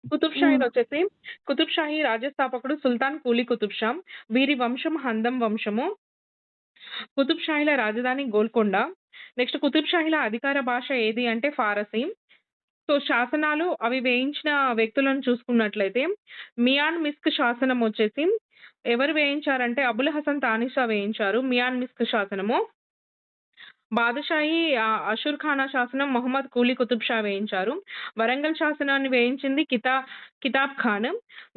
కుతుబ్ హ్మ్. షాహీలొచ్చేసి కుతుబ్ షాహీ రాజ్యస్థాపకుడు సుల్తాన్ కూలీ కుతుబ్ షా. వీరి వంశం హందం వంశము. కుతుబ్ షాహీల రాజధాని గోల్కొండ. నెక్స్ట్ కుతుబ్ షాహీల అధికార భాష ఏది అంటే ఫారసీ. సో, శాసనాలు అవి వేయించిన వ్యక్తులను చూసుకున్నట్లయితే, మియాన్ మిస్క్ శాసనం వచ్చేసి ఎవరు వేయించారంటే అబుల్ హసన్ తానిషా వేయించారు. మియాన్ మిస్క్ శాసనము. బాదుషాహి అషూర్ ఖానా శాసనం మొహమ్మద్ కూలీ కుతుబ్ షా వేయించారు. వరంగల్ శాసనాన్ని వేయించింది కితాబ్ ఖాన్.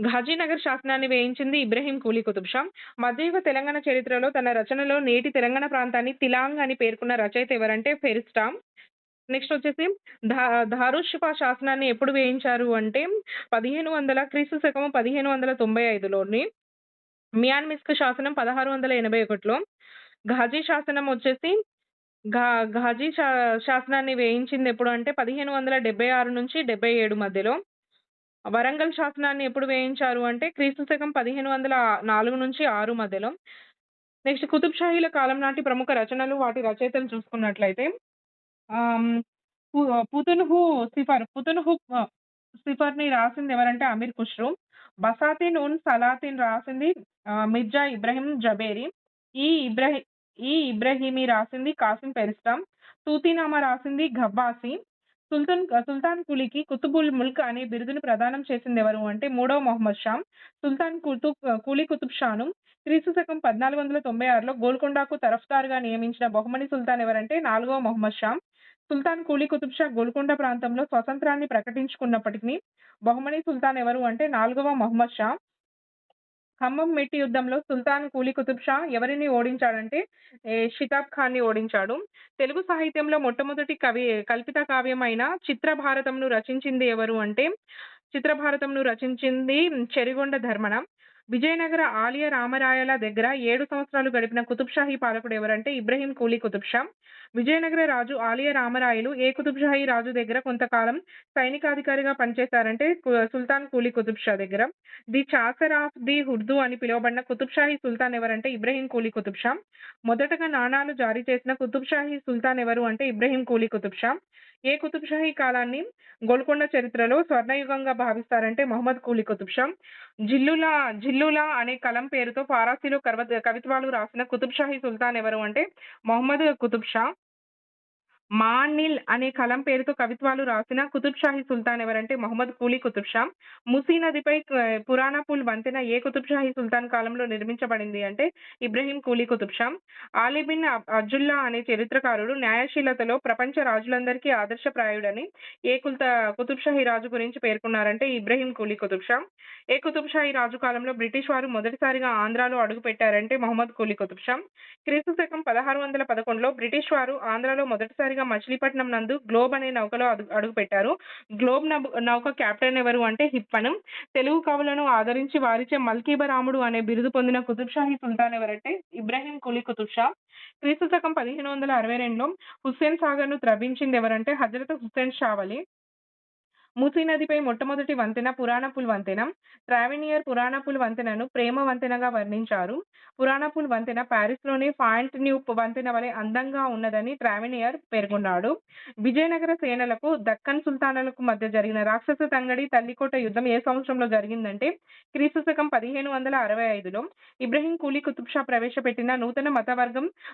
ఘాజీనగర్ శాసనాన్ని వేయించింది ఇబ్రహీం కూలీ కుతుబ్ షా. మధ్యయుగ తెలంగాణ చరిత్రలో తన రచనలో నేటి తెలంగాణ ప్రాంతాన్ని తిలాంగ్ అని పేర్కొన్న రచయిత ఎవరంటే ఫెరిస్టా. నెక్స్ట్ వచ్చేసి ధా దారుషిఫా శాసనాన్ని ఎప్పుడు వేయించారు అంటే 1500 క్రీస్తు శకం 1595లోని. మియాన్ మిస్క్ శాసనం 1681లో. ఘాజీ శాసనం వచ్చేసి ఘా ఘాజీ శాసనాన్ని వేయించిందెప్పుడు అంటే 1576-77 మధ్యలో. వరంగల్ శాసనాన్ని ఎప్పుడు వేయించారు అంటే క్రీస్తు శకం 1504-6 మధ్యలో. నెక్స్ట్ కుతుబ్ షాహీల కాలం నాటి ప్రముఖ రచనలు, వాటి రచయితలు చూసుకున్నట్లయితే ఆహ్, హ్మ్, పు పుతున్‌హు పుతున్‌హు సిఫర్‌ని రాసిందెవరంటే అమీర్ ఖుష్రో. బసాతిన్ ఉన్ సలాతిన్ రాసింది మిర్జా ఇబ్రహీం జబేరి. ఈ ఇబ్రహి ఈ ఇబ్రహీమి రాసింది కాసిం పెరిస్టా. తూతీనామా రాసింది ఘబ్బాసి. సుల్తాన్ కులీకి కుతుబుల్ ముల్క్ అనే బిరుదును ప్రదానం చేసిందెవరు అంటే మూడో మొహమ్మద్ షా. సుల్తాన్ కూలీ కుతుబ్ షాను క్రీస్తు శకం 1496లో గోల్కొండకు తరఫ్దార్‌గా నియమించిన బహుమని సుల్తాన్ ఎవరంటే నాలుగవ మొహమ్మద్ షా. సుల్తాన్ కూలీ కుతుబ్ షా గోల్కొండ ప్రాంతంలో స్వతంత్రాన్ని ప్రకటించుకున్నప్పటికిని బహుమని సుల్తాన్ ఎవరు అంటే నాలుగవ మొహమ్మద్ షా. ఖమ్మం మెట్టి యుద్ధంలో సుల్తాన్ కూలీ కుతుబ్ షా ఎవరిని ఓడించాడంటే షితాబ్ ఖాన్‌ని ఓడించాడు. తెలుగు సాహిత్యంలో మొట్టమొదటి కల్పిత కావ్యమైన చిత్రభారతంను రచించింది ఎవరు అంటే చిత్రభారతంను రచించింది చెరిగొండ ధర్మన. విజయనగర ఆలియ రామరాయల దగ్గర 7 సంవత్సరాలు గడిపిన కుతుబ్ షాహీ పాలకుడు ఎవరంటే ఇబ్రహీం కూలీ కుతుబ్ షా. విజయనగర రాజు ఆలియ రామరాయలు ఏ కుతుబ్ షాహీ రాజు దగ్గర కొంతకాలం సైనికాధికారిగా పనిచేశారంటే సుల్తాన్ కూలీ కుతుబ్ షా దగ్గర. ది చాసర్ ఆఫ్ ది ఉర్దూ అని పిలువబడిన కుతుబ్ షాహీ సుల్తాన్ ఎవరంటే ఇబ్రహీం కూలీ కుతుబ్ షా. మొదటగా నాణాలు జారీ చేసిన కుతుబ్ షాహీ సుల్తాన్ ఎవరు అంటే ఇబ్రహీం కూలీ కుతుబ్ షా. ఏ కుతుబ్ షాహీ కాలాన్ని గోల్కొండ చరిత్రలో స్వర్ణయుగంగా భావిస్తారంటే మహమ్మద్ కూలీ కుతుబ్ షా. జిల్లులా అనే కలం పేరుతో ఫారసీలో కవిత్వాలు రాసిన కుతుబ్ షాహీ సుల్తాన్ ఎవరు అంటే మొహమ్మద్ కుతుబ్ షా. మానిల్ అనే కలం పేరుతో కవిత్వాలు రాసిన కుతుబ్ షాహీ సుల్తాన్ ఎవరంటే మొహమ్మద్ కూలీ కుతుబ్ షా. మూసీ నదిపై పురాణాపూల్ వంతెన ఏ కుతుబ్ షాహీ సుల్తాన్ కాలంలో నిర్మించబడింది అంటే ఇబ్రహీం కూలీ కుతుబ్ షా. ఆలీ బిన్ అబ్దుల్లా అనే చరిత్రకారుడు న్యాయశీలతలో ప్రపంచ రాజులందరికీ ఆదర్శప్రాయుడని ఏ కుతుబ్ షాహీ రాజు గురించి పేర్కొన్నారంటే ఇబ్రహీం కూలీ కుతుబ్ షా. ఏ కుతుబ్ షాహీ రాజు కాలంలో బ్రిటిష్ వారు మొదటిసారిగా ఆంధ్రాలో అడుగుపెట్టారంటే మొహమ్మద్ కూలీ కుతుబ్ షా. క్రీస్తు శకం 1611లో బ్రిటిష్ వారు ఆంధ్రాలో మొదటిసారిగా మచిలీపట్నం నందు గ్లోబ్ అనే నౌకలో అడుగుపెట్టారు. గ్లోబ్ నౌక కెప్టెన్ ఎవరు అంటే హిప్పను. తెలుగు కవులను ఆదరించి వారిచే మల్కీబ రాముడు అనే బిరుదు పొందిన కుతుబ్ షాహీ సుల్తాన్ ఎవరంటే ఇబ్రహీం కూలీ కుతుబ్ షా. క్రీస్తు శకం 1562లో హుస్సేన్ సాగర్‌ను త్రవ్వించిందెవరంటే హజరత్ హుస్సేన్ షావలి. మూసీ నదిపై మొట్టమొదటి వంతెన పురాణపుల్ వంతెన. ట్రావెనియర్ పురాణపుల్ వంతెనను ప్రేమ వంతెనగా వర్ణించారు. పురాణపుల్ వంతెన పారిస్‌లోని ఫాయింట్ న్యూప్ వంతెన వలె అందంగా ఉన్నదని ట్రావెనియర్ పేర్కొన్నాడు. విజయనగర సేనలకు దక్కన్ సుల్తానులకు మధ్య జరిగిన రాక్షస తంగడి తల్లికోట యుద్ధం ఏ సంవత్సరంలో జరిగిందంటే క్రీస్తు శకం 1565లో. ఇబ్రహీం కూలీ కుతుబ్ షా ప్రవేశపెట్టిన నూతన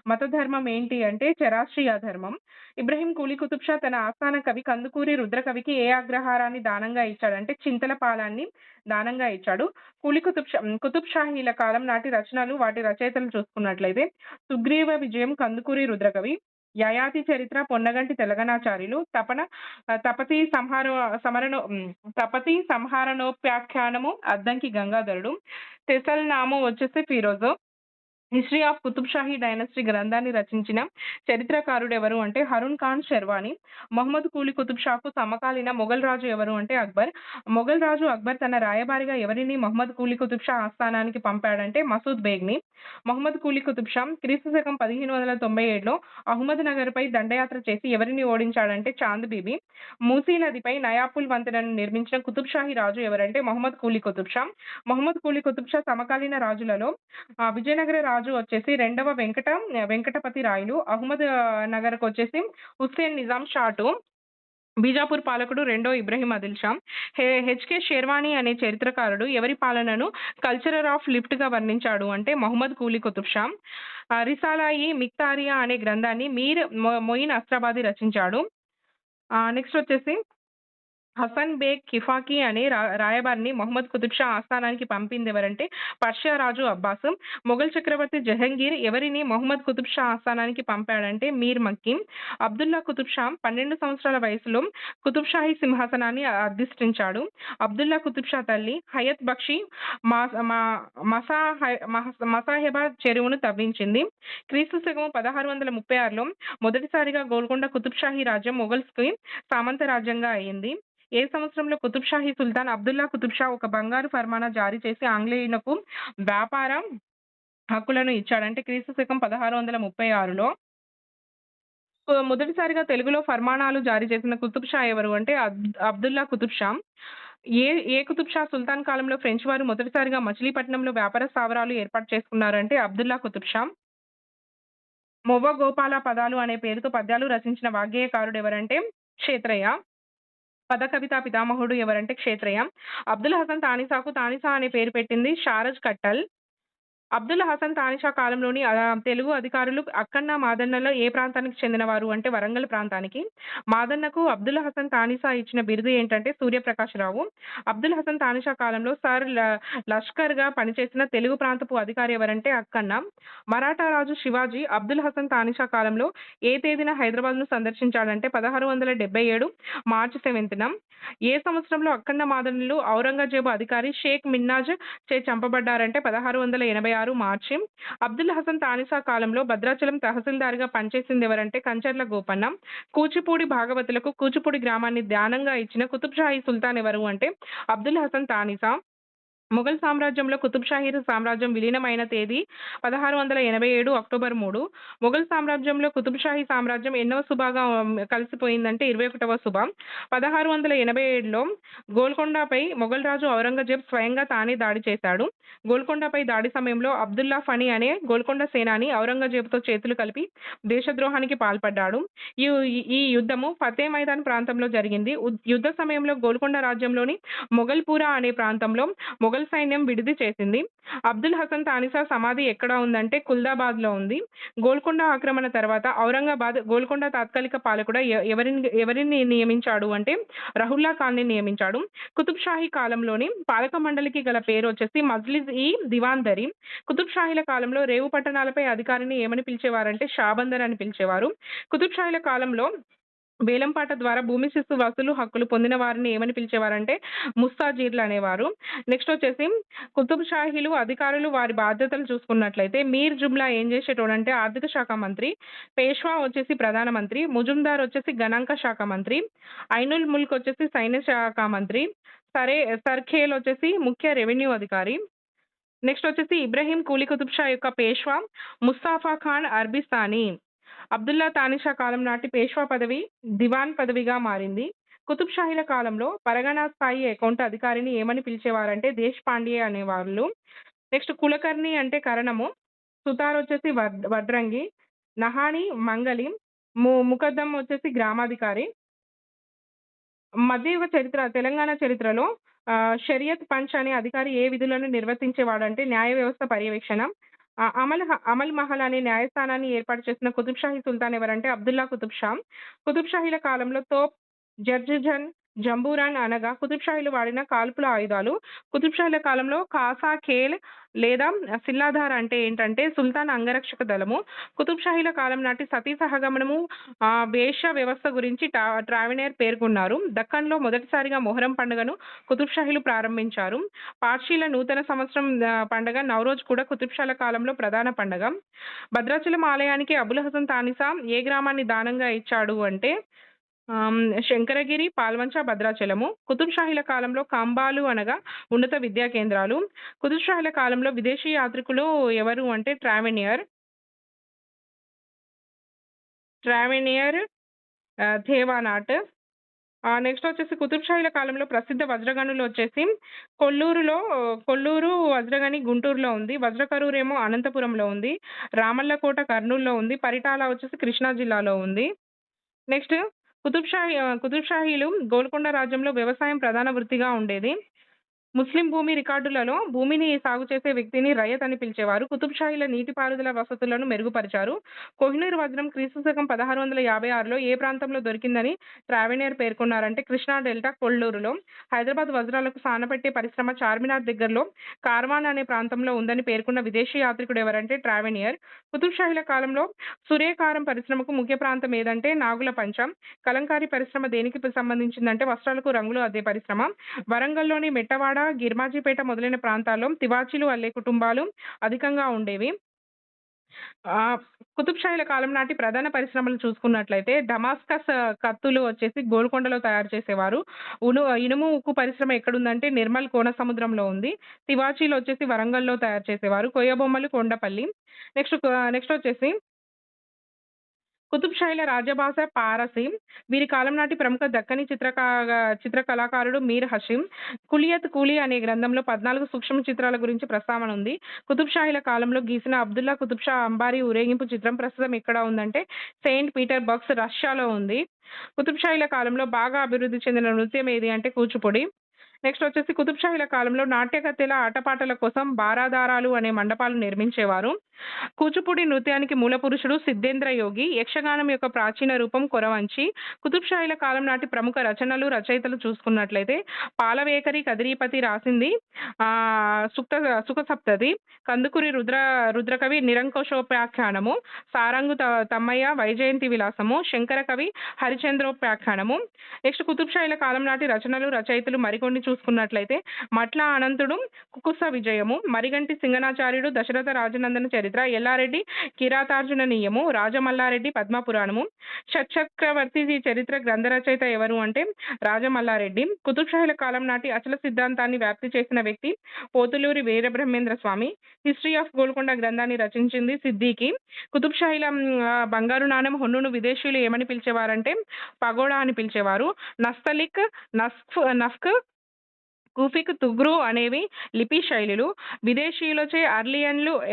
మత ధర్మం ఏంటి అంటే చెరాస్ట్రియా ధర్మం. ఇబ్రహీం కూలీ కుతుబ్ షా తన ఆస్థాన కవి కందుకూరి రుద్రకవికి ఏ అగ్రహారాన్ని దానంగా ఇచ్చాడంటే చింతలపాలాన్ని దానంగా ఇచ్చాడు. కుతుబ్ షాహీల కాలం నాటి రచనలు, వాటి రచయితలు చూసుకున్నట్లయితే సుగ్రీవ విజయం కందుకూరి రుద్రకవి. యయాతి చరిత్ర పొన్నగంటి తెలగనాచార్యులు. తపతి తపతి సంహరణోపాఖ్యానము అద్దంకి గంగాధరుడు. తెసల్నాము వచ్చేసి Firoz. History of Qutb Shahi dynasty గ్రంథాన్ని రచించిన చరిత్రకారుడెవరు అంటే హరున్ ఖాన్ షెర్వానీ. మొహమ్మద్ కూలీ కుతుబ్ షాకు సమకాలీన మొఘల్ రాజు ఎవరు అంటే అక్బర్. మొఘల్ రాజు అక్బర్ తన రాయబారిగా ఎవరిని మొహమ్మద్ కూలీ కుతుబ్ షా ఆస్థానానికి పంపాడంటే మసూద్ బేగ్‌ని. మొహమ్మద్ కూలీ కుతుబ్ షా క్రీస్తు శకం 1597లో అహ్మద్ నగర్‌పై దండయాత్ర చేసి ఎవరిని ఓడించాడంటే చాంద్ బీబీ. మూసీ నదిపై నయాపుల్ వంతెనను నిర్మించిన కుతుబ్ షాహీ రాజు ఎవరంటే మొహమ్మద్ కూలీ కుతుబ్ షా. మొహమ్మద్ కూలీ కుతుబ్ షా సమకాలీన రాజులలో విజయనగర రాజు వచ్చేసి రెండవ వెంకటపతి రాయలు. అహ్మద్ నగర్‌కొచ్చేసి హుస్సేన్ నిజాం షా 2. బీజాపూర్ పాలకుడు రెండో ఇబ్రహీం ఆదిల్ షా. హెచ్‌కే షెర్వానీ అనే చరిత్రకారుడు ఎవరి పాలనను కల్చరర్ ఆఫ్ లిఫ్ట్‌గా వర్ణించాడు అంటే మహమ్మద్ కూలీ కుతుబ్ షా. 'రిసాలా-ఇ మిక్తారియా' అనే గ్రంథాన్ని మీర్ మొయిన్ అస్ట్రాబాది రచించాడు. నెక్స్ట్ వచ్చేసి హసన్ బేగ్ కిఫాకి అనే రాయబారిని మొహమ్మద్ కుతుబ్ షా ఆస్థానానికి పంపిందెవరంటే పర్షియా రాజు అబ్బాస్. మొఘల్ చక్రవర్తి జహంగీర్ ఎవరిని మొహమ్మద్ కుతుబ్ షా ఆస్థానానికి పంపాడంటే మీర్ మక్కి. అబ్దుల్లా కుతుబ్ షా 12 సంవత్సరాల వయసులో కుతుబ్ షాహీ సింహాసనాన్ని అధిష్ఠించాడు. అబ్దుల్లా కుతుబ్ షా తల్లి హయత్ బక్షి మాస్ మా మసాహెబా చెరువును తవ్వించింది. క్రీస్తు శకం 1636లో మొదటిసారిగా గోల్కొండ కుతుబ్ షాహీ రాజ్యం మొఘల్స్‌కి సామంత రాజ్యంగా అయింది. ఏ సంవత్సరంలో కుతుబ్ షాహీ సుల్తాన్ అబ్దుల్లా కుతుబ్ షా ఒక బంగారు ఫర్మానా జారీ చేసి ఆంగ్లేయులకు వ్యాపార హక్కులను ఇచ్చాడు. అంటే క్రీస్తు శకం 1636లో. మొదటిసారిగా తెలుగులో ఫర్మానాలు జారీ చేసిన కుతుబ్ షా ఎవరు అంటే అబ్దుల్లా కుతుబ్ షా. ఏ ఏ కుతుబ్ షా సుల్తాన్ కాలంలో ఫ్రెంచ్ వారు మొదటిసారిగా మచిలీపట్నంలో వ్యాపార స్థావరాలు ఏర్పాటు చేసుకున్నారంటే అబ్దుల్లా కుతుబ్ షా. 'మొవ్వ గోపాల పదాలు' అనే పేరుతో పద్యాలు రచించిన వాగ్గేయకారుడు ఎవరంటే క్షేత్రయ్య. పద కవితా పితామహుడు ఎవరంటే క్షేత్రయ్య. అబ్దుల్ హసన్ తానిసాకు తానిసా అనే పేరు పెట్టింది షారజ్ కట్టల్. అబ్దుల్ హసన్ తానిషా కాలంలోని తెలుగు అధికారులు అక్కన్న, మాదన్నలో ఏ ప్రాంతానికి చెందినవారు అంటే వరంగల్ ప్రాంతానికి. మాదన్నకు అబ్దుల్ హసన్ తానిషా ఇచ్చిన బిరుదు ఏంటంటే సూర్యప్రకాశరావు. అబ్దుల్ హసన్ తానిషా కాలంలో లష్కర్‌గా పనిచేసిన తెలుగు ప్రాంతపు అధికారి ఎవరంటే అక్కన్న. మరాఠా రాజు శివాజీ అబ్దుల్ హసన్ తానిషా కాలంలో ఏ తేదీన హైదరాబాద్‌ను సందర్శించాడంటే 1677 మార్చి 7న. ఏ సంవత్సరంలో అక్కన్న మాదన్నలు ఔరంగజేబు అధికారి షేక్ మిన్నాజ్ చే చంపబడ్డారంటే 1686 మార్చి. అబ్దుల్ హసన్ తానిషా కాలంలో భద్రాచలం తహసీల్దార్‌గా పనిచేసిందెవరంటే కంచర్ల గోపన్న. కూచిపూడి భాగవతులకు కూచిపూడి గ్రామాన్ని దానంగా ఇచ్చిన కుతుబ్ షాహీ సుల్తాన్ ఎవరు అంటే అబ్దుల్ హసన్ తానిషా. మొఘల్ సామ్రాజ్యంలో కుతుబ్ షాహీ సామ్రాజ్యం విలీనమైన తేదీ 1687 అక్టోబర్ 3. మొఘల్ సామ్రాజ్యంలో కుతుబ్ షాహీ సామ్రాజ్యం ఎన్నవ సుబాగా కలిసిపోయిందంటే 21వ సుబ. 1687లో గోల్కొండపై మొఘల్ రాజు ఔరంగజేబ్ స్వయంగా తానే దాడి చేశాడు. గోల్కొండపై దాడి సమయంలో అబ్దుల్లా ఫణి అనే గోల్కొండ సేనాని ఔరంగజేబుతో చేతులు కలిపి దేశద్రోహానికి పాల్పడ్డాడు. ఈ ఈ యుద్ధము ఫతే మైదాన్ ప్రాంతంలో జరిగింది. యుద్ధ సమయంలో గోల్కొండ రాజ్యంలోని మొగల్‌పురా అనే ప్రాంతంలో మొఘల్ సైన్యం విడిది చేసింది. అబ్దుల్ హసన్ తానిషా సమాధి ఎక్కడ ఉందంటే కుల్దాబాద్‌లో ఉంది. గోల్కొండ ఆక్రమణ తర్వాత ఔరంగాబాద్ గోల్కొండ తాత్కాలిక పాలకుడు ఎవరిని నియమించాడు అంటే రహుల్లా ఖాన్‌ని నియమించాడు. కుతుబ్ షాహీ కాలంలోని పాలక మండలికి గల పేరు వచ్చేసి మజ్లిస్-ఇ దివాందరి. కుతుబ్ షాహీల కాలంలో రేవు పట్టణాలపై అధికారిని ఏమని పిలిచేవారంటే షాబందర్ అని పిలిచేవారు. కుతుబ్ షాహీల కాలంలో వేలంపాట ద్వారా భూమి శిస్తు వసూలు హక్కులు పొందిన వారిని ఏమని పిలిచేవారంటే ముస్తాజీర్లు అనేవారు. నెక్స్ట్ వచ్చేసి కుతుబ్ షాహీలు అధికారులు వారి బాధ్యతలు చూసుకున్నట్లయితే మీర్ జుమ్లా ఏం చేసేటోడంటే ఆర్థిక శాఖ మంత్రి, పేష్వా వచ్చేసి ప్రధానమంత్రి, ముజుందార్ వచ్చేసి గణాంక శాఖ మంత్రి, ఐనుల్ ముల్క్ వచ్చేసి సైన్య శాఖ మంత్రి, సర్ఖేల్ వచ్చేసి ముఖ్య రెవెన్యూ అధికారి. నెక్స్ట్ వచ్చేసి ఇబ్రహీం కూలీ కుతుబ్ షా యొక్క పేష్వా ముస్తాఫా ఖాన్ అర్బిస్తానీ. అబ్దుల్లా తానిషా కాలం నాటి పేష్వా పదవి దివాన్ పదవిగా మారింది. కుతుబ్ షాహీల కాలంలో పరగనా స్థాయి అకౌంట్ అధికారిని ఏమని పిలిచేవారంటే దేశ్ పాండే అనేవాళ్ళు. నెక్స్ట్ కులకర్ణి అంటే కరణము, సుతార్ వచ్చేసి వడ్రంగి, నహాని మంగలి, ముకద్దం వచ్చేసి గ్రామాధికారి. మధ్యయుగ చరిత్ర తెలంగాణ చరిత్రలో షరియత్ పంచ్ అనే అధికారి ఏ విధులను నిర్వర్తించేవాడంటే న్యాయ వ్యవస్థ పర్యవేక్షణ. అమల్ మహల్ అనే న్యాయస్థానాన్ని ఏర్పాటు చేసిన కుతుబ్ షాహీ సుల్తాన్ ఎవరంటే అబ్దుల్లా కుతుబ్ షా. కుతుబ్ షాహీల కాలంలో తోప్, జర్జన్, జంబూరాన్ అనగా కుతుబ్ షాహీలు వాడిన కాల్పుల ఆయుధాలు. కుతుబ్ షాహీల కాలంలో కాసా ఖేల్ లేదా సిల్లాధార్ అంటే ఏంటంటే సుల్తాన్ అంగరక్షక దళము. కుతుబ్ షాహీల కాలం నాటి సతీ సహగమనము వేశ్య వ్యవస్థ గురించి ట్రావెనియర్ పేర్కొన్నారు. దక్కన్‌లో మొదటిసారిగా మొహర్రం పండుగను కుతుబ్ షాహీలు ప్రారంభించారు. పార్షీల నూతన సంవత్సరం పండగ నవరోజ్ కూడా కుతుబ్ షాల కాలంలో ప్రధాన పండగ. భద్రాచలం ఆలయానికి అబుల్ హసన్ తానిసా ఏ గ్రామాన్ని దానంగా ఇచ్చాడు అంటే శంకరగిరి, పాల్వంచ, భద్రాచలము. కుతుబ్ షాహీల కాలంలో కంబాలు అనగా ఉన్నత విద్యా కేంద్రాలు. కుతుబ్ షాహీల కాలంలో విదేశీ యాత్రికులు ఎవరు అంటే ట్రావెనియర్, థేవానాట్. నెక్స్ట్ వచ్చేసి కుతుబ్ షాహీల కాలంలో ప్రసిద్ధ వజ్రగనులు వచ్చేసి కొల్లూరు వజ్రగని గుంటూరులో ఉంది. వజ్రకరూరేమో అనంతపురంలో ఉంది. రామల్లకోట కర్నూలులో ఉంది. పరిటాల వచ్చేసి కృష్ణా జిల్లాలో ఉంది. నెక్స్ట్ కుతుబ్ షాహీలు గోల్కొండ రాజ్యంలో వ్యవసాయం ప్రధాన వృత్తిగా ఉండేది. ముస్లిం భూమి రికార్డులలో భూమిని సాగు చేసే వ్యక్తిని రయత్ అని పిలిచేవారు. కుతుబ్ షాహీల నీటిపారుదల వసతులను మెరుగుపరిచారు. కోహినూర్ వజ్రం క్రీస్తు శకం 1656లో ఏ ప్రాంతంలో దొరికిందని ట్రావెనియర్ పేర్కొన్నారంటే కృష్ణా డెల్టా, కొల్లూరులో. హైదరాబాద్ వజ్రాలకు సానపెట్టే పరిశ్రమ చార్మినార్ దగ్గరలో కార్వాన్ అనే ప్రాంతంలో ఉందని పేర్కొన్న విదేశీ యాత్రికుడు ఎవరంటే ట్రావెనియర్. కుతుబ్ షాహీల కాలంలో సూర్యకారం పరిశ్రమకు ముఖ్య ప్రాంతం ఏదంటే నాగులపంచ. కలంకారీ పరిశ్రమ దేనికి సంబంధించిందంటే వస్త్రాలకు రంగులు అద్దే పరిశ్రమ. వరంగల్‌లోని మెట్టవాడ, గిర్మాజీపేట మొదలైన ప్రాంతాల్లో తివాచీలు అల్లే కుటుంబాలు అధికంగా ఉండేవి. ఆహ్, కుతుబ్ షాహీల కాలం నాటి ప్రధాన పరిశ్రమలు చూసుకున్నట్లయితే డమాస్కస్ కత్తులు వచ్చేసి గోల్కొండలో తయారు చేసేవారు. ఇనుము, ఉక్కు పరిశ్రమ ఎక్కడుందంటే నిర్మల్ కోన సముద్రంలో ఉంది. తివాచీలు వచ్చేసి వరంగల్‌లో తయారు చేసేవారు. కొయ్య బొమ్మలు కొండపల్లి. నెక్స్ట్ వచ్చేసి కుతుబ్ షాహీల రాజభాష పారసీ. వీరి కాలం నాటి ప్రముఖ దక్కనీ చిత్రకళాకారుడు మీర్ హషీం. 'కులియత్ కూలీ' అనే గ్రంథంలో 14 సూక్ష్మ చిత్రాల గురించి ప్రస్తావన ఉంది. కుతుబ్ షాహీల కాలంలో గీసిన అబ్దుల్లా కుతుబ్ షా అంబారీ ఊరేగింపు చిత్రం ప్రస్తుతం ఎక్కడ ఉందంటే సెయింట్ పీటర్స్బర్గ్, రష్యాలో ఉంది. కుతుబ్ షాహీల కాలంలో బాగా అభివృద్ధి చెందిన నృత్యం ఏది అంటే కూచిపూడి. నెక్స్ట్ వచ్చేసి కుతుబ్ షాహీల కాలంలో నాట్యకత్తెల ఆటపాటల కోసం బారాదారాలు అనే మండపాలు నిర్మించేవారు. కూచిపూడి నృత్యానికి మూల పురుషుడు సిద్ధేంద్ర యోగి. యక్షగానం యొక్క ప్రాచీన రూపం కొరవంచి. కుతుబ్ షాహీల కాలం నాటి ప్రముఖ రచనలు, రచయితలు చూసుకున్నట్లయితే పాలవేకరి కదిరీపతి రాసింది సుక్త సుఖసప్తతి, కందుకూరి రుద్రకవి నిరంకుశోపాఖ్యానము, సారంగు తమ్మయ్య వైజయంతి విలాసము, శంకర కవి హరిశ్చంద్రోపాఖ్యానము. నెక్స్ట్ కుతుబ్ షాహీల కాలం నాటి రచనలు, రచయితలు మరికొన్ని చూసుకున్నట్లయితే మట్ల అనంతుడు కుకుస విజయము, మరిగంటి సింగనాచార్యుడు దశరథ రాజనందన చరిత్ర, ఎల్లారెడ్డి కిరాతార్జుననీయము, రాజమల్లారెడ్డి పద్మపురాణము. షట్చక్రవర్తి చరిత్ర గ్రంథ రచయిత ఎవరు అంటే రాజమల్లారెడ్డి. కుతుబ్ షాహీల కాలం నాటి అచల సిద్ధాంతాన్ని వ్యాప్తి చేసిన వ్యక్తి పోతులూరి వీరబ్రహ్మేంద్ర స్వామి. హిస్టరీ ఆఫ్ గోల్కొండ గ్రంథాన్ని రచించింది సిద్దికి. కుతుబ్ షాహీల బంగారు నాణెం హొన్నును విదేశీయులు ఏమని పిలిచేవారంటే పగోడా అని పిలిచేవారు. నస్తలిక్, నఫ్క్, కుఫిక్, తుగ్రు అనేవి లిపి శైలులు. విదేశీయులచే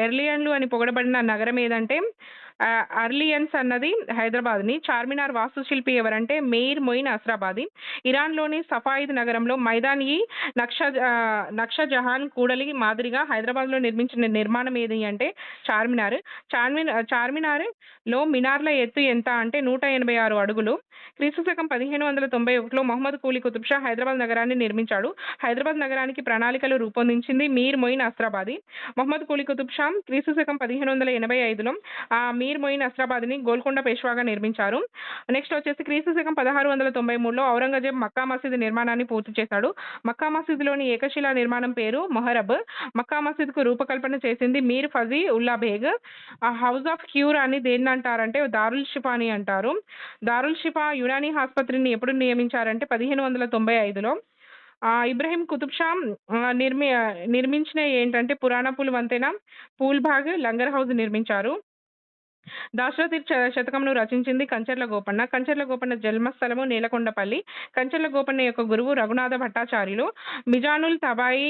ఎర్లియన్లు అని పొగడబడిన నగరం ఏదంటే అర్లియన్స్ అన్నది హైదరాబాద్‌ని. చార్మినార్ వాస్తుశిల్పి ఎవరంటే మీర్ మొయిన్ అస్రాబాది. ఇరాన్‌లోని సఫాయిద్ నగరంలో మైదాన్ ఇ నక్షజహాన్ కూడలి మాదిరిగా హైదరాబాద్‌లో నిర్మించిన నిర్మాణం ఏది అంటే చార్మినార్. చార్మినార్‌లో మినార్ల ఎత్తు ఎంత అంటే 186 అడుగులు. క్రీస్తు శకం 1591లో మహమ్మద్ కూలీ కుతుబ్ షా హైదరాబాద్ నగరాన్ని నిర్మించాడు. హైదరాబాద్ నగరానికి ప్రణాళికలు రూపొందించింది మీర్ మొయిన్ అస్రాబాది. మహమ్మద్ కూలీ కుతుబ్ షా క్రీస్తు శకం 1585లో మీర్ మొయిన్ అస్రాబాద్‌ని గోల్కొండ పేష్వాగా నిర్మించారు. నెక్స్ట్ వచ్చేసి క్రీస్తు శకం 1693లో ఔరంగజేబ్ మక్కా మసీదు నిర్మాణాన్ని పూర్తి చేశాడు. మక్కా మసీదులోని ఏకశిలా నిర్మాణం పేరు మొహరబ్. మక్కా మసీదుకు రూపకల్పన చేసింది Mir Faiz Ullah Baig. House of cure అని దేన్నంటారంటే దారుల్ షిఫా అని అంటారు. దారుల్ షిఫా యునానీ ఆస్పత్రిని ఎప్పుడు నియమించారంటే 1595లో. ఇబ్రహీం కుతుబ్ షా నిర్మించినయి ఏంటంటే పురాణపుల్ వంతెన, పూల్‌బాగ్, లంగర్ హౌస్ నిర్మించారు. దాశరథి శతకంను రచించింది కంచర్ల గోపన్న. కంచర్ల గోపన్న జన్మస్థలము నేలకొండపల్లి. కంచర్ల గోపన్న యొక్క గురువు రఘునాథ భట్టాచార్యులు. మిజానుల్ తబాయి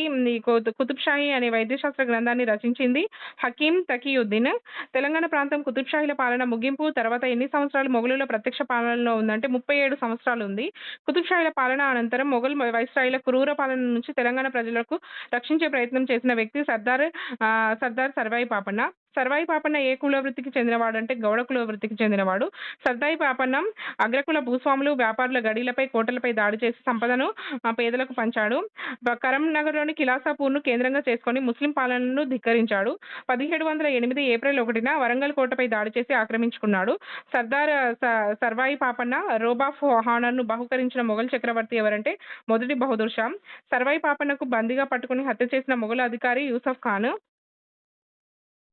కుతుబ్ షాహీ అనే వైద్యశాస్త్ర గ్రంథాన్ని రచించింది హకీం తకీయుద్దీన్. తెలంగాణ ప్రాంతం కుతుబ్ షాహీల పాలన ముగింపు తర్వాత ఎన్ని సంవత్సరాలు మొఘలుల ప్రత్యక్ష పాలనలో ఉందంటే 37 సంవత్సరాలు ఉంది. కుతుబ్ షాహీల పాలన అనంతరం మొఘల్ వైస్రాయిల క్రూర పాలన నుంచి తెలంగాణ ప్రజలకు రక్షించే ప్రయత్నం చేసిన వ్యక్తి సర్దార్ సర్వాయి పాపన్న. సర్వాయి పాపన్న ఏ కుల వృత్తికి చెందినవాడంటే గౌడ కుల వృత్తికి చెందినవాడు. సర్దాయి పాపన్న అగ్రకుల భూస్వాములు, వ్యాపారుల గడీలపై, కోటలపై దాడి చేసి సంపదను పేదలకు పంచాడు. కరీంనగర్‌లోని కిలాసాపూర్‌ను కేంద్రంగా చేసుకొని ముస్లిం పాలనను ధిక్కరించాడు. 1708 ఏప్రిల్ 1న వరంగల్ కోటపై దాడి చేసి ఆక్రమించుకున్నాడు. సర్వాయి పాపన్న రోబ్ ఆఫ్ హానర్‌ను బహూకరించిన మొఘల్ చక్రవర్తి ఎవరంటే మొదటి బహదూర్ షా. సర్వాయి పాపన్నకు బందీగా పట్టుకుని హత్య చేసిన మొఘల్ అధికారి యూసఫ్ ఖాన్.